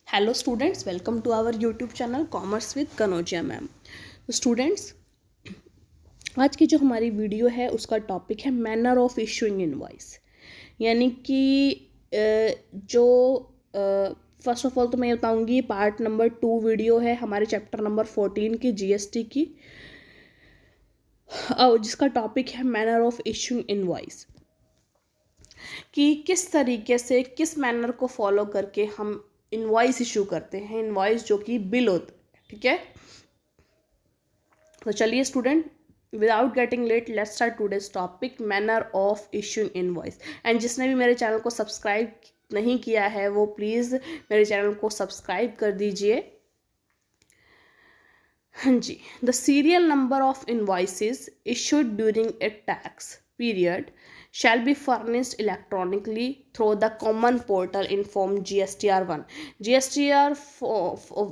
Hello students, welcome to our YouTube channel commerce with Kanaujia ma'am. तो students, आज की जो हमारी वीडियो है उसका टॉपिक है मैनर ऑफ इशूइंग इनवॉइस। यानी कि जो फर्स्ट ऑफ ऑल तो मैं बताऊंगी पार्ट नंबर 2 वीडियो है हमारे चैप्टर नंबर 14 की जीएसटी की, जिसका टॉपिक है मैनर ऑफ इशूइंग इनवॉइस, कि किस तरीके से किस मैनर को फॉलो करके हम इनवॉइस इशू करते हैं। इनवॉइस जो कि बिल होता है, ठीक है। तो चलिए student, without getting let let's start today's topic manner of issuing invoice. And जिसने भी मेरे चैनल को सब्सक्राइब नहीं किया है वो प्लीज़ मेरे चैनल को सब्सक्राइब कर दीजिए। हाँ जी, the serial number of invoices issued during a tax period shall be furnished electronically through the common portal in form GSTR1।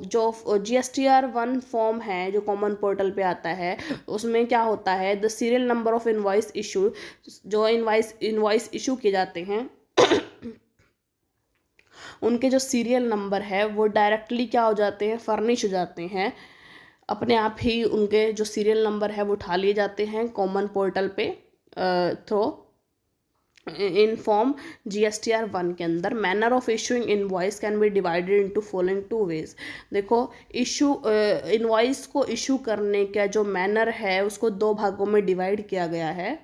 जो GSTR1 फॉर्म है जो कॉमन पोर्टल पे आता है, उसमें क्या होता है, the serial number of invoice issue, जो इनवॉइस इशू किए जाते हैं उनके जो सीरियल नंबर है वो डायरेक्टली क्या हो जाते हैं, फर्निश हो जाते हैं। अपने आप ही उनके जो सीरियल नंबर है वो उठा लिए जाते हैं कॉमन पोर्टल पे थ्रू इन फॉर्म GSTR1 के अंदर। Manner of issuing invoice can be divided into following 2 ways. देखो, इनवॉइस को इशू करने का जो मैनर है उसको 2 भागों में डिवाइड किया गया है।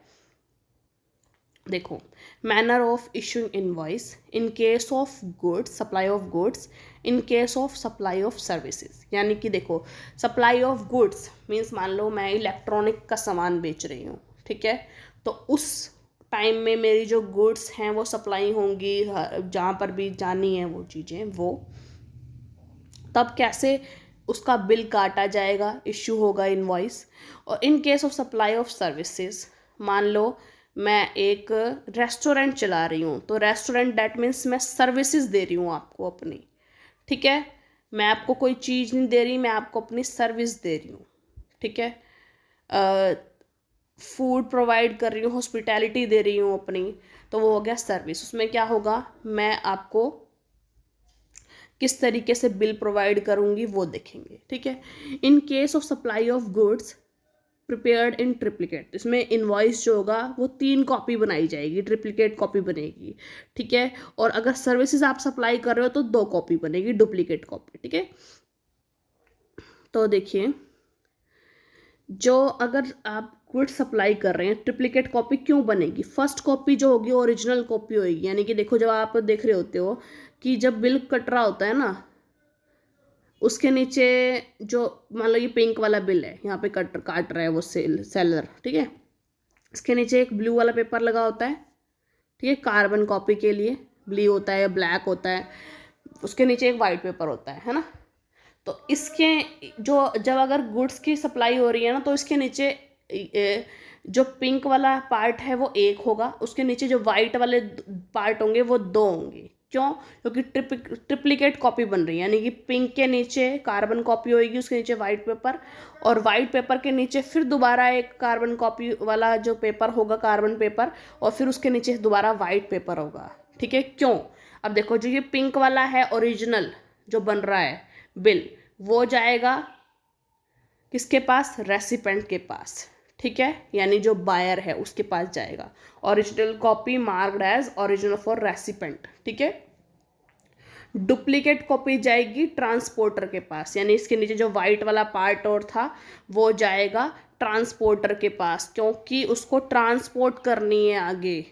देखो, manner of issuing invoice in case of goods, supply of goods, in case of supply of services. यानी कि देखो, सप्लाई ऑफ गुड्स मीन्स मान लो मैं इलेक्ट्रॉनिक का सामान बेच रही हूँ, ठीक है। तो उस टाइम में मेरी जो गुड्स हैं वो सप्लाई होंगी जहाँ पर भी जानी है वो चीज़ें, वो तब कैसे उसका बिल काटा जाएगा, इश्यू होगा इनवॉइस। और in case of supply of services, मान लो मैं एक रेस्टोरेंट चला रही हूँ, तो रेस्टोरेंट डैट मीन्स मैं सर्विसेज दे रही हूँ आपको अपनी, ठीक है। मैं आपको कोई चीज़ नहीं दे रही, मैं आपको अपनी सर्विस दे रही हूँ, ठीक है। फूड प्रोवाइड कर रही हूँ, हॉस्पिटैलिटी दे रही हूँ अपनी, तो वो हो गया सर्विस। उसमें क्या होगा, मैं आपको किस तरीके से बिल प्रोवाइड करूँगी वो देखेंगे, ठीक है। In case of supply of goods prepared in triplicate, इसमें इनवॉइस जो होगा वो 3 कॉपी बनाई जाएगी, ट्रिप्लिकेट कॉपी बनेगी, ठीक है। और अगर सर्विसेज आप सप्लाई कर रहे हो तो 2 कॉपी बनेगी, डुप्लीकेट कॉपी, ठीक है। तो देखिए, जो अगर आप गुड सप्लाई कर रहे हैं, ट्रिप्लिकेट कॉपी क्यों बनेगी। फर्स्ट कॉपी जो होगी ओरिजिनल कॉपी होगी। यानी कि देखो, जब आप देख रहे होते हो कि जब बिल कट रहा होता है ना, उसके नीचे जो मान लो ये पिंक वाला बिल है, यहाँ पे काट रहा है वो सेलर, ठीक है। इसके नीचे एक ब्लू वाला पेपर लगा होता है, ठीक है, कार्बन कॉपी के लिए ब्लू होता है या ब्लैक होता है। उसके नीचे एक वाइट पेपर होता है ना। तो इसके जो जब अगर गुड्स की सप्लाई हो रही है ना, तो इसके नीचे जो पिंक वाला पार्ट है वो 1 होगा, उसके नीचे जो वाइट वाले पार्ट होंगे वो 2 होंगे। क्यों? क्योंकि ट्रिप्लिकेट कॉपी बन रही है। यानी कि पिंक के नीचे कार्बन कॉपी होगी, उसके नीचे वाइट पेपर, और वाइट पेपर के नीचे फिर दोबारा एक कार्बन कॉपी वाला जो पेपर होगा, कार्बन पेपर, और फिर उसके नीचे दोबारा वाइट पेपर होगा, ठीक है। क्यों? अब देखो, जो ये पिंक वाला है ओरिजिनल जो बन रहा है बिल, वो जाएगा किसके पास, रेसिपेंट के पास, ठीक है। यानी जो बायर है उसके पास जाएगा। Original copy marked as original for recipient, ठीक है। डुप्लीकेट कॉपी जाएगी ट्रांसपोर्टर के पास। यानी इसके नीचे जो वाइट वाला पार्ट और था वो जाएगा ट्रांसपोर्टर के पास, क्योंकि उसको ट्रांसपोर्ट करनी है आगे,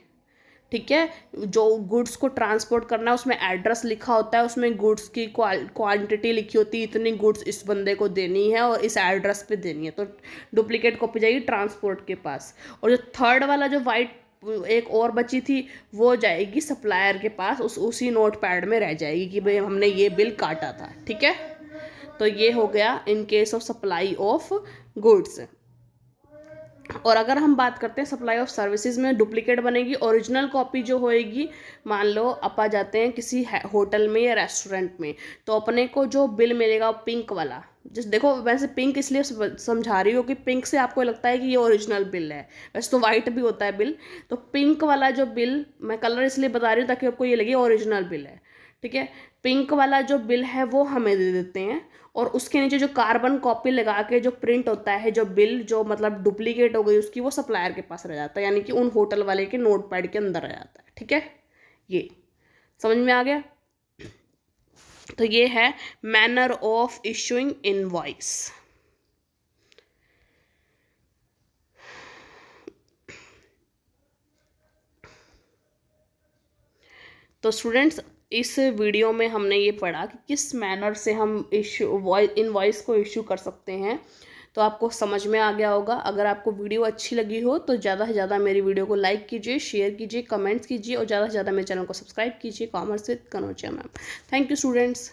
ठीक है। जो गुड्स को ट्रांसपोर्ट करना है उसमें एड्रेस लिखा होता है, उसमें गुड्स की क्वांटिटी लिखी होती है, इतनी गुड्स इस बंदे को देनी है और इस एड्रेस पे देनी है। तो डुप्लीकेट कॉपी जाएगी ट्रांसपोर्ट के पास। और जो थर्ड वाला जो वाइट एक और बची थी वो जाएगी सप्लायर के पास, उसी नोट पैड में रह जाएगी कि भाई हमने ये बिल काटा था, ठीक है। तो ये हो गया in case of supply of goods. और अगर हम बात करते हैं सप्लाई ऑफ सर्विसेज में, डुप्लीकेट बनेगी। ओरिजिनल कॉपी जो होएगी, मान लो आप आ जाते हैं किसी होटल में या रेस्टोरेंट में, तो अपने को जो बिल मिलेगा पिंक वाला, जिस देखो वैसे पिंक इसलिए समझा रही हो कि पिंक से आपको लगता है कि ये ओरिजिनल बिल है, वैसे तो वाइट भी होता है बिल। तो पिंक वाला जो बिल, मैं कलर इसलिए बता रही हूँ ताकि आपको ये लगे ओरिजिनल बिल है, ठीक है। पिंक वाला जो बिल है वो हमें दे देते हैं, और उसके नीचे जो कार्बन कॉपी लगा के जो प्रिंट होता है, जो बिल जो मतलब डुप्लीकेट हो गई उसकी, वो सप्लायर के पास रह जाता है, यानी कि उन होटल वाले के नोट पैड के अंदर रह जाता है। ठीक है, ये समझ में आ गया। तो ये है मैनर ऑफ इशूइंग इनवॉइस। तो स्टूडेंट्स, इस वीडियो में हमने ये पढ़ा कि किस मैनर से हम इनवॉइस को इशू कर सकते हैं। तो आपको समझ में आ गया होगा। अगर आपको वीडियो अच्छी लगी हो तो ज़्यादा से ज़्यादा मेरी वीडियो को लाइक कीजिए, शेयर कीजिए, कमेंट्स कीजिए, और ज़्यादा से ज़्यादा मेरे चैनल को सब्सक्राइब कीजिए। Commerce with Kanojia ma'am. Thank you students.